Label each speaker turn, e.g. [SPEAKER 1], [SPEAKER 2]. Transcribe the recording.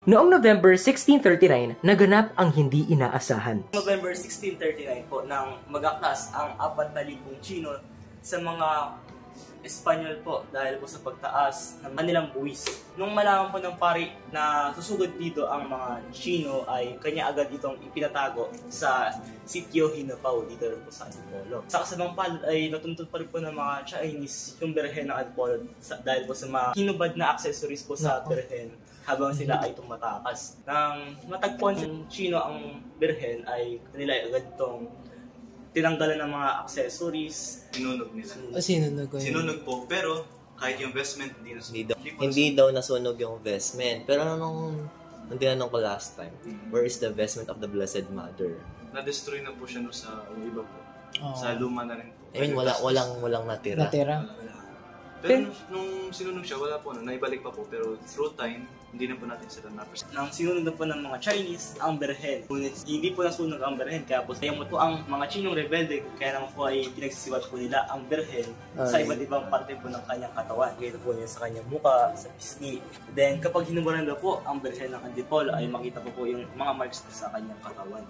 [SPEAKER 1] Noong November 1639, naganap ang hindi inaasahan.
[SPEAKER 2] November 1639 po nang mag-aklas ang 4,000 Tsino sa mga Espanyol po dahil po sa pagtaas ng kanilang buwis. Nung malaman po ng pari na susugod dito ang mga Tsino ay kanya agad itong ipinatago sa sitio Hinapao dito rin po sa Antipolo. Sa kasamang palad ay natuntun pa rin po ng mga Chinese yung berhen ng Antipolo dahil po sa mga hinubad na accessories po sa berhen habang sila ay tumatakas. Nang matagpuan ng Tsino ang berhen ay nila agad itong tinanggalan ng mga accessories.
[SPEAKER 3] Sinunog nila.
[SPEAKER 4] Sinunog
[SPEAKER 3] po, pero kahit yung vestment hindi nasunog.
[SPEAKER 4] Hindi daw nasunog yung vestment. Pero nung tinanong ko last time, where is the vestment of the Blessed Mother?
[SPEAKER 3] Na-destroy na po siya no sa iba po. Sa luma na rin po.
[SPEAKER 4] I mean, walang natira.
[SPEAKER 3] Pero nung sinunog siya, wala po. Naibalik pa po. Pero through time, hindi na po natin sila na-perceive.
[SPEAKER 2] Nang sinunog na po ng mga Chinese ang berhen. Ngunit hindi po nasunog ang berhen. Kaya po sayang mo po ang mga Chinong rebelde. Kaya naman po ay pinagsisiwat po nila ang berhen sa iba't ibang parte po ng kanyang katawan. Kaya po niya sa kanyang muka, sa pisngi. Then kapag hinuburan na po ang berhen ng Antipolo ay makita po yung mga marks po sa kanyang katawan.